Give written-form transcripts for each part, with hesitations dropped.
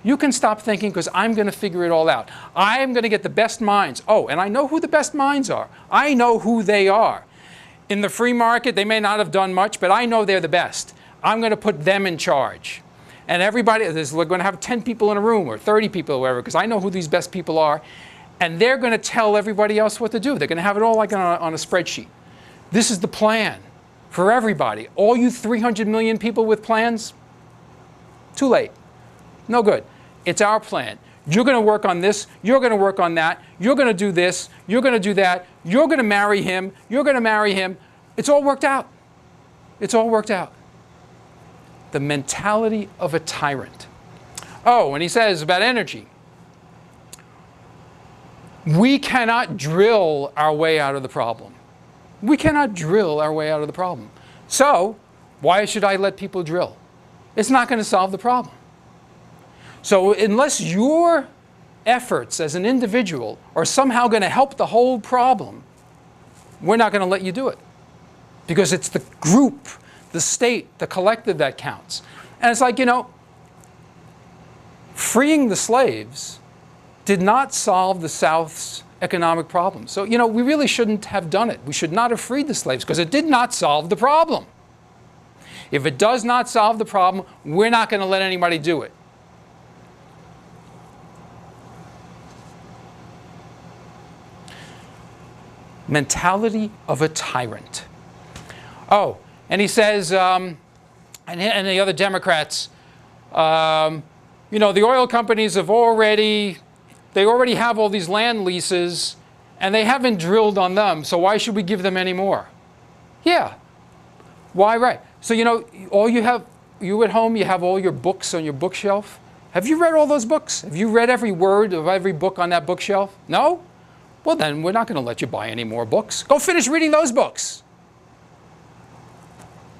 You can stop thinking because I'm going to figure it all out. I'm going to get the best minds. Oh, and I know who the best minds are. I know who they are. In the free market, they may not have done much, but I know they're the best. I'm going to put them in charge. And everybody, we're going to have 10 people in a room or 30 people or whatever, because I know who these best people are. And they're going to tell everybody else what to do. They're going to have it all like on a spreadsheet. This is the plan for everybody. All you 300 million people with plans, too late. No good. It's our plan. You're going to work on this. You're going to work on that. You're going to do this. You're going to do that. You're going to marry him. You're going to marry him. It's all worked out. It's all worked out. The mentality of a tyrant. Oh, and he says about energy. We cannot drill our way out of the problem. We cannot drill our way out of the problem. So, why should I let people drill? It's not going to solve the problem. So, unless your efforts as an individual are somehow going to help the whole problem, we're not going to let you do it. Because it's the group, the state, the collective that counts. And it's like, freeing the slaves did not solve the South's economic problems. So, we really shouldn't have done it. We should not have freed the slaves because it did not solve the problem. If it does not solve the problem, we're not going to let anybody do it. Mentality of a tyrant. Oh, and he says, and the other Democrats, the oil companies have already have all these land leases, and they haven't drilled on them, so why should we give them any more? Yeah. Why, right. So, you at home, you have all your books on your bookshelf. Have you read all those books? Have you read every word of every book on that bookshelf? No? Well, then we're not going to let you buy any more books. Go finish reading those books.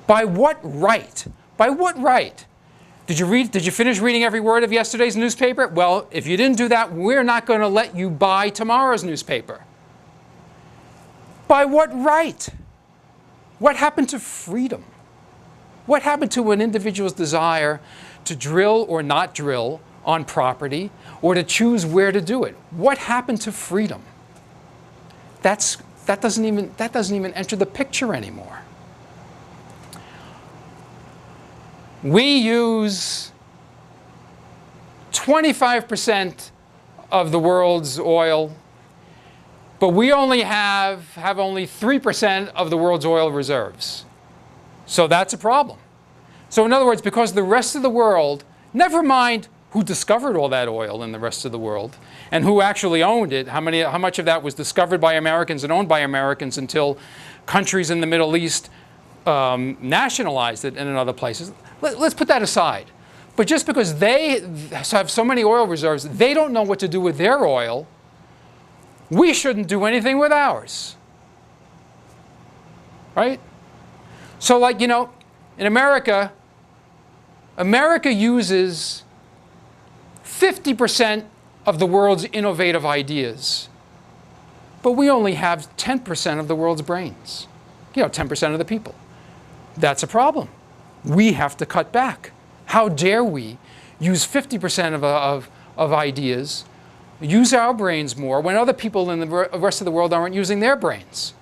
By what right? By what right? Did you finish reading every word of yesterday's newspaper? Well, if you didn't do that, we're not going to let you buy tomorrow's newspaper. By what right? What happened to freedom? What happened to an individual's desire to drill or not drill on property or to choose where to do it? What happened to freedom? That doesn't even enter the picture anymore. We use 25% of the world's oil, but we only have only 3% of the world's oil reserves. So that's a problem. So in other words, because the rest of the world, never mind who discovered all that oil in the rest of the world and who actually owned it, how much of that was discovered by Americans and owned by Americans until countries in the Middle East nationalized it and in other places. Let's put that aside. But just because they have so many oil reserves, they don't know what to do with their oil, we shouldn't do anything with ours. Right? So in America uses 50% of the world's innovative ideas. But we only have 10% of the world's brains. 10% of the people. That's a problem. We have to cut back. How dare we use 50% of ideas, use our brains more when other people in the rest of the world aren't using their brains?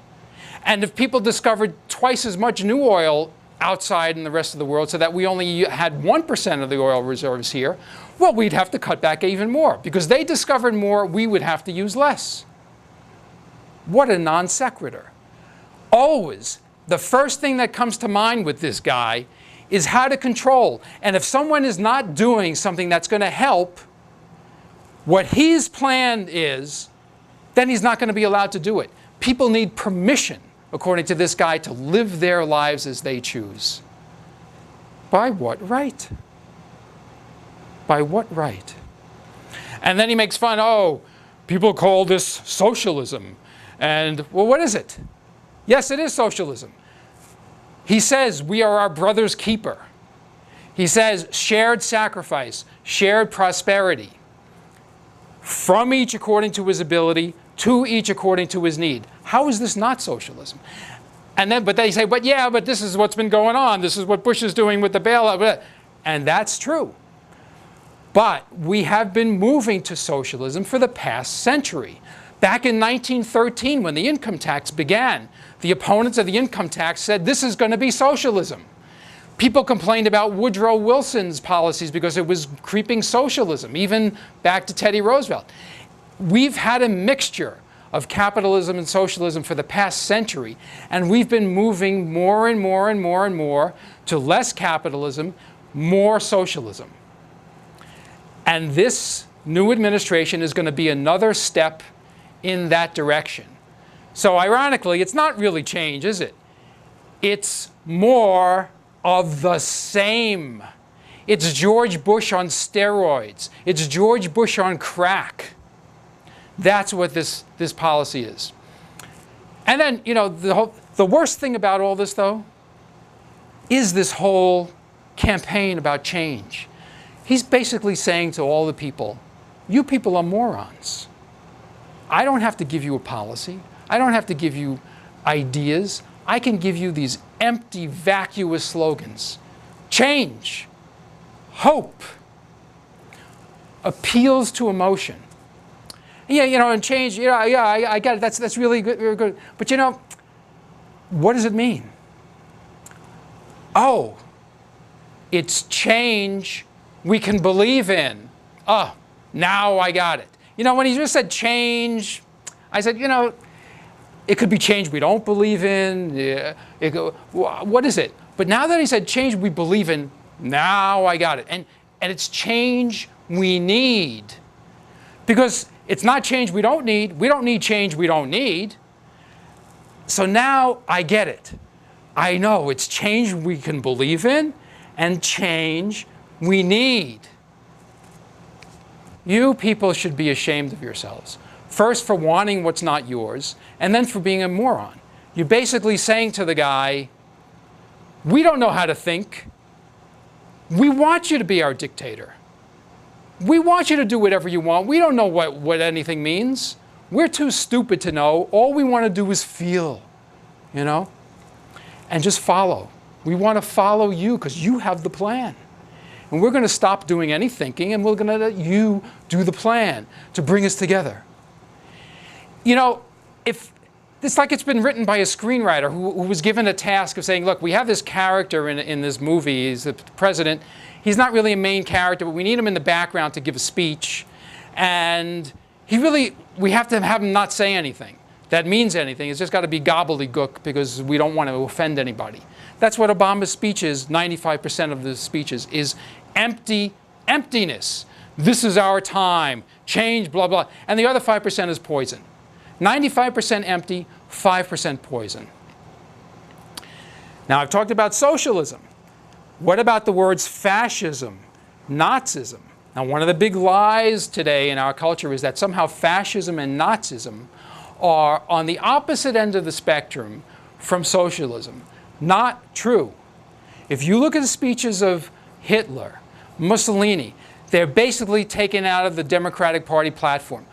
And if people discovered twice as much new oil outside in the rest of the world so that we only had 1% of the oil reserves here, well, we'd have to cut back even more. Because they discovered more, we would have to use less. What a non sequitur. Always, the first thing that comes to mind with this guy is how to control. And if someone is not doing something that's going to help what his plan is, then he's not going to be allowed to do it. People need permission, according to this guy, to live their lives as they choose. By what right? By what right? And then he makes fun, people call this socialism. And, well, what is it? Yes, it is socialism. He says we are our brother's keeper. He says shared sacrifice, shared prosperity. From each according to his ability, to each according to his need. How is this not socialism? But they say, but this is what's been going on. This is what Bush is doing with the bailout. And that's true. But we have been moving to socialism for the past century. Back in 1913, when the income tax began, the opponents of the income tax said this is going to be socialism. People complained about Woodrow Wilson's policies because it was creeping socialism, even back to Teddy Roosevelt. We've had a mixture of capitalism and socialism for the past century, and we've been moving more and more and more and more to less capitalism, more socialism. And this new administration is going to be another step in that direction. So ironically, it's not really change, is it? It's more of the same. It's George Bush on steroids. It's George Bush on crack. That's what this policy is. And then, you know, the worst thing about all this, though, is this whole campaign about change. He's basically saying to all the people, you people are morons. I don't have to give you a policy. I don't have to give you ideas. I can give you these empty, vacuous slogans. Change, hope, appeals to emotion. Yeah, you know, and change, I got it. That's really good, very good. But you know, what does it mean? Oh, it's change we can believe in. Oh, now I got it. You know, when he just said change, I said, you know, it could be change we don't believe in. What is it? But now that he said change we believe in, now I got it. And it's change we need. Because it's not change we don't need. We don't need change we don't need. So now I get it. I know it's change we can believe in and change we need. You people should be ashamed of yourselves. First for wanting what's not yours, and then for being a moron. You're basically saying to the guy, we don't know how to think. We want you to be our dictator. We want you to do whatever you want. We don't know what anything means. We're too stupid to know. All we want to do is feel, you know, and just follow. We want to follow you because you have the plan. And we're going to stop doing any thinking, and we're going to let you do the plan to bring us together. You know, if it's like it's been written by a screenwriter who was given a task of saying, look, we have this character in this movie, he's the president. He's not really a main character, but we need him in the background to give a speech. And we have to have him not say anything that means anything. It's just got to be gobbledygook because we don't want to offend anybody. That's what Obama's speech is. 95% of the speeches is emptiness. This is our time. Change, blah, blah. And the other 5% is poison. 95% empty, 5% poison. Now, I've talked about socialism. What about the words fascism, Nazism? Now, one of the big lies today in our culture is that somehow fascism and Nazism are on the opposite end of the spectrum from socialism. Not true. If you look at the speeches of Hitler, Mussolini, they're basically taken out of the Democratic Party platform.